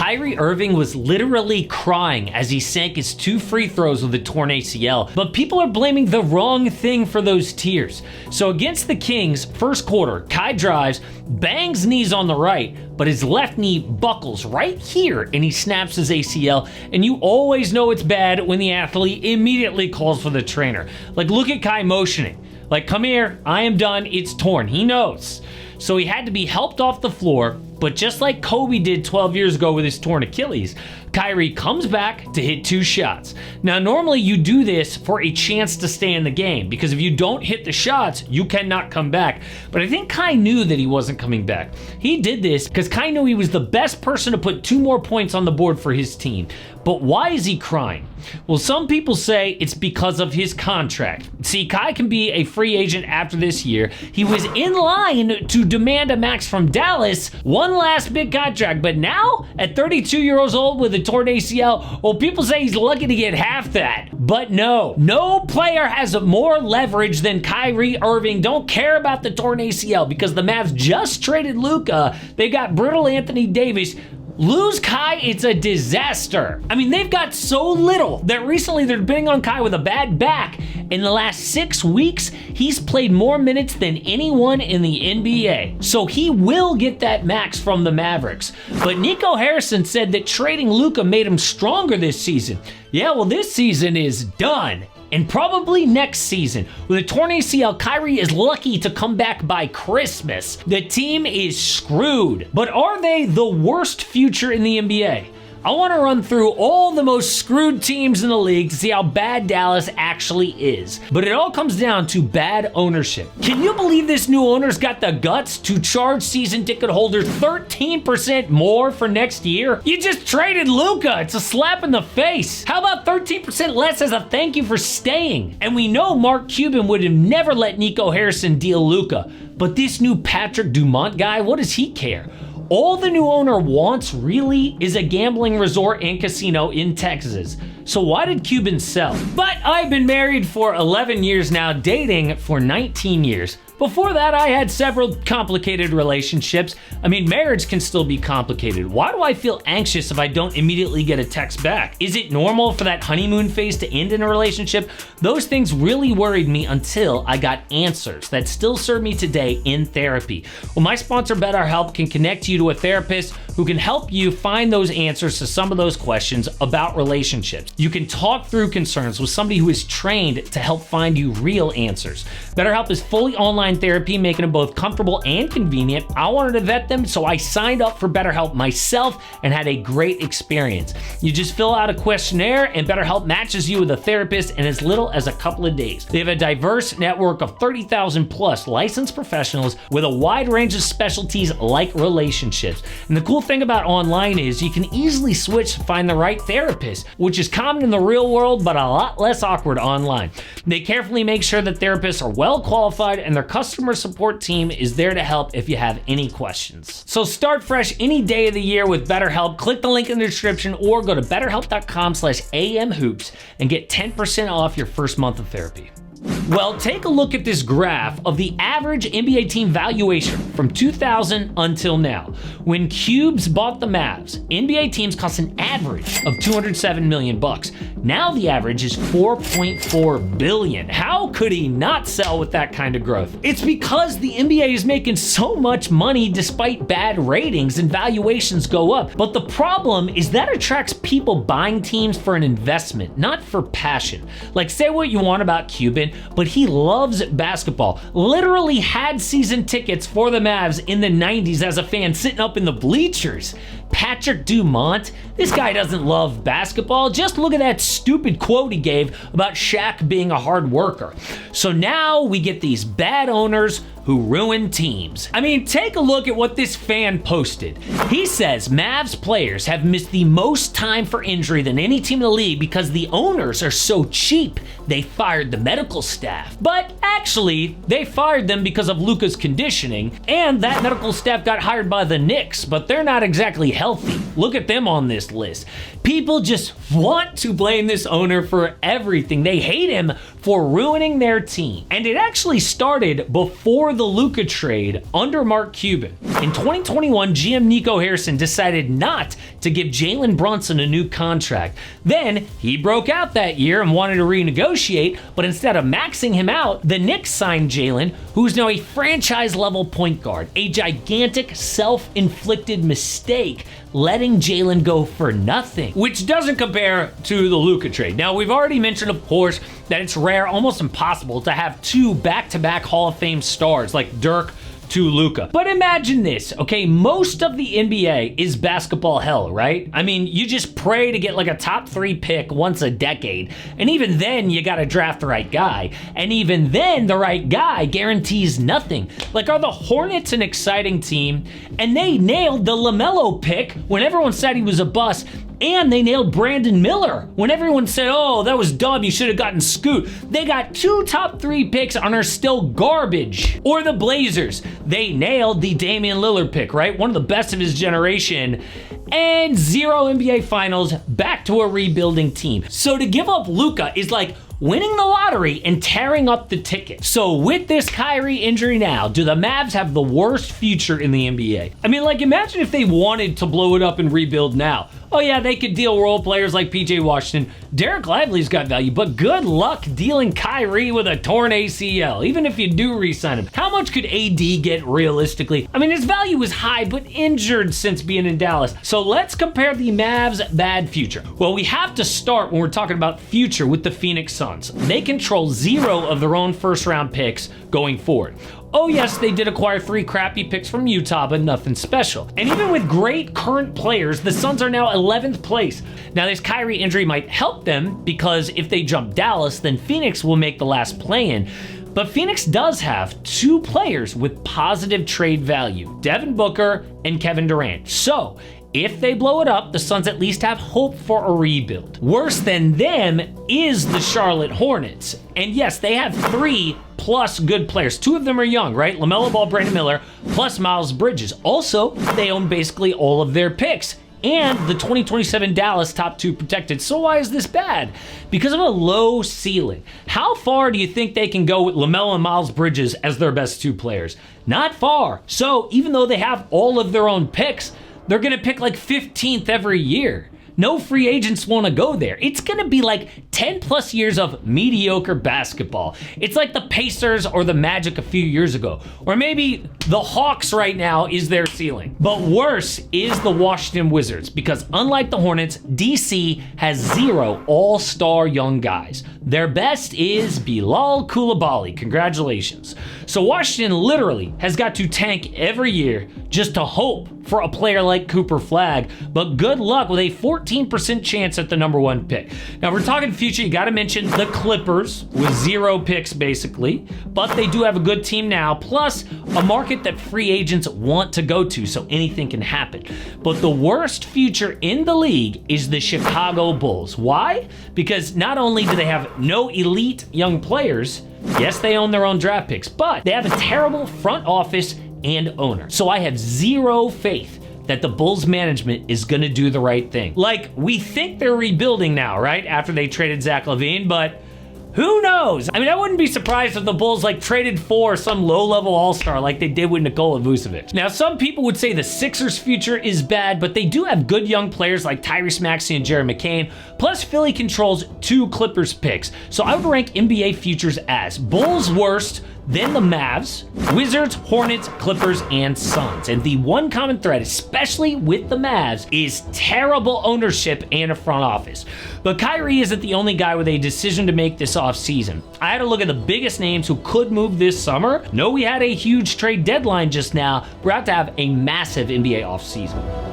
Kyrie Irving was literally crying as he sank his 2 free throws with a torn ACL, but people are blaming the wrong thing for those tears. So against the Kings, first quarter, Kai drives, bangs knees on the right, but his left knee buckles right here and he snaps his ACL, and you always know it's bad when the athlete immediately calls for the trainer. Like, look at Kai motioning. Like, come here, I am done, it's torn. He knows. So he had to be helped off the floor, but just like Kobe did 12 years ago with his torn Achilles, Kyrie comes back to hit 2 shots. Now, normally you do this for a chance to stay in the game, because if you don't hit the shots, you cannot come back. But I think Kai knew that he wasn't coming back. He did this because Kai knew he was the best person to put 2 more points on the board for his team. But why is he crying? Well, some people say it's because of his contract. See, Kai can be a free agent after this year. He was in line to demand a max from Dallas, one last big contract, but now at 32 years old with a torn ACL, well, people say he's lucky to get half that. But no player has more leverage than Kyrie Irving. Don't care about the torn ACL because the Mavs just traded Luka. They got brittle Anthony Davis. Lose Kai, it's a disaster. I mean, they've got so little that recently they're betting on Kai with a bad back. In the last 6 weeks, he's played more minutes than anyone in the NBA. So he will get that max from the Mavericks. But Nico Harrison said that trading Luka made him stronger this season. Yeah, well, this season is done. And probably next season. With a torn ACL, Kyrie is lucky to come back by Christmas. The team is screwed. But are they the worst future in the NBA? I want to run through all the most screwed teams in the league to see how bad Dallas actually is. But it all comes down to bad ownership. Can you believe this new owner's got the guts to charge season ticket holders 13% more for next year? You just traded Luka. It's a slap in the face. How about 13% less as a thank you for staying? And we know Mark Cuban would have never let Nico Harrison deal Luka. But this new Patrick Dumont guy, what does he care? All the new owner wants really is a gambling resort and casino in Texas. So why did Cuban sell? But I've been married for 11 years now, dating for 19 years. Before that, I had several complicated relationships. I mean, marriage can still be complicated. Why do I feel anxious if I don't immediately get a text back? Is it normal for that honeymoon phase to end in a relationship? Those things really worried me until I got answers that still serve me today in therapy. Well, my sponsor, BetterHelp, can connect you to a therapist who can help you find those answers to some of those questions about relationships. You can talk through concerns with somebody who is trained to help find you real answers. BetterHelp is fully online therapy, making it both comfortable and convenient. I wanted to vet them, so I signed up for BetterHelp myself and had a great experience. You just fill out a questionnaire and BetterHelp matches you with a therapist in as little as a couple of days. They have a diverse network of 30,000 plus licensed professionals with a wide range of specialties like relationships. And the cool thing about online is you can easily switch to find the right therapist, which is common in the real world, but a lot less awkward online. They carefully make sure that therapists are well qualified and their customer support team is there to help if you have any questions. So start fresh any day of the year with BetterHelp. Click the link in the description or go to betterhelp.com/amhoops and get 10% off your first month of therapy. Well, take a look at this graph of the average NBA team valuation from 2000 until now. When Cubes bought the Mavs, NBA teams cost an average of $207 million. Now the average is $4.4 billion. How could he not sell with that kind of growth? It's because the NBA is making so much money despite bad ratings and valuations go up. But the problem is that attracts people buying teams for an investment, not for passion. Like, say what you want about Cuban, but he loves basketball. Literally had season tickets for the Mavs in the 90s as a fan sitting up in the bleachers. Patrick Dumont, this guy doesn't love basketball. Just look at that stupid quote he gave about Shaq being a hard worker. So now we get these bad owners who ruin teams. I mean, take a look at what this fan posted. He says Mavs players have missed the most time for injury than any team in the league because the owners are so cheap. They fired the medical staff. But actually, they fired them because of Luka's conditioning, and that medical staff got hired by the Knicks, but they're not exactly healthy. Look at them on this list. People just want to blame this owner for everything. They hate him for ruining their team. And it actually started before before the Luka trade under Mark Cuban. In 2021, GM Nico Harrison decided not to give Jalen Brunson a new contract. Then he broke out that year and wanted to renegotiate, but instead of maxing him out, the Knicks signed Jalen, who's now a franchise-level point guard. A gigantic self-inflicted mistake, letting Jalen go for nothing, which doesn't compare to the Luka trade. Now, we've already mentioned, of course, that it's rare, almost impossible, to have two back-to-back Hall of Fame stars like Dirk to Luka. But imagine this, okay? Most of the NBA is basketball hell, right? I mean, you just pray to get like a top 3 pick once a decade. And even then, you gotta draft the right guy. And even then, the right guy guarantees nothing. Like, are the Hornets an exciting team? And they nailed the LaMelo pick when everyone said he was a bust. And they nailed Brandon Miller when everyone said, oh, that was dumb, you should have gotten Scoot. They got 2 top 3 picks and are still garbage. Or the Blazers, they nailed the Damian Lillard pick, right? One of the best of his generation. And 0 NBA Finals, back to a rebuilding team. So to give up Luka is like winning the lottery and tearing up the ticket. So with this Kyrie injury now, do the Mavs have the worst future in the NBA? I mean, like, imagine if they wanted to blow it up and rebuild now. Oh yeah, they could deal role players like PJ Washington. Derek Lively's got value, but good luck dealing Kyrie with a torn ACL, even if you do re-sign him. How much could AD get realistically? I mean, his value is high, but injured since being in Dallas. So let's compare the Mavs' bad future. Well, we have to start when we're talking about future with the Phoenix Suns. They control 0 of their own first-round picks going forward. Oh yes, they did acquire 3 crappy picks from Utah, but nothing special. And even with great current players, the Suns are now 11th place. Now this Kyrie injury might help them because if they jump Dallas, then Phoenix will make the last play-in. But Phoenix does have 2 players with positive trade value, Devin Booker and Kevin Durant. So if they blow it up, the Suns at least have hope for a rebuild. Worse than them is the Charlotte Hornets. And yes, they have 3 plus good players. 2 of them are young, right? LaMelo Ball, Brandon Miller, plus Miles Bridges. Also, they own basically all of their picks. And the 2027 Dallas top 2 protected. So why is this bad? Because of a low ceiling. How far do you think they can go with LaMelo and Miles Bridges as their best 2 players? Not far. So even though they have all of their own picks, they're gonna pick like 15th every year. No free agents want to go there. It's going to be like 10 plus years of mediocre basketball. It's like the Pacers or the Magic a few years ago. Or maybe the Hawks right now is their ceiling. But worse is the Washington Wizards, because unlike the Hornets, DC has 0 all-star young guys. Their best is Bilal Coulibaly. Congratulations. So Washington literally has got to tank every year just to hope for a player like Cooper Flagg, but good luck with a 14% chance at the #1 pick. Now, we're talking future, you got to mention the Clippers with 0 picks basically, but they do have a good team now, plus a market that free agents want to go to, so anything can happen. But the worst future in the league is the Chicago Bulls. Why? Because not only do they have no elite young players, yes, they own their own draft picks, but they have a terrible front office and owner. So I have 0 faith that the Bulls management is gonna do the right thing. Like, we think they're rebuilding now, right? After they traded Zach LaVine, but who knows? I mean, I wouldn't be surprised if the Bulls like traded for some low-level all-star like they did with Nikola Vucevic. Now, some people would say the Sixers' future is bad, but they do have good young players like Tyrese Maxey and Jared McCain, plus Philly controls 2 Clippers picks. So I would rank NBA futures as Bulls worst, then the Mavs, Wizards, Hornets, Clippers, and Suns. And the one common thread, especially with the Mavs, is terrible ownership and a front office. But Kyrie isn't the only guy with a decision to make this offseason. I had to look at the biggest names who could move this summer. No, we had a huge trade deadline just now. We're about to have a massive NBA offseason.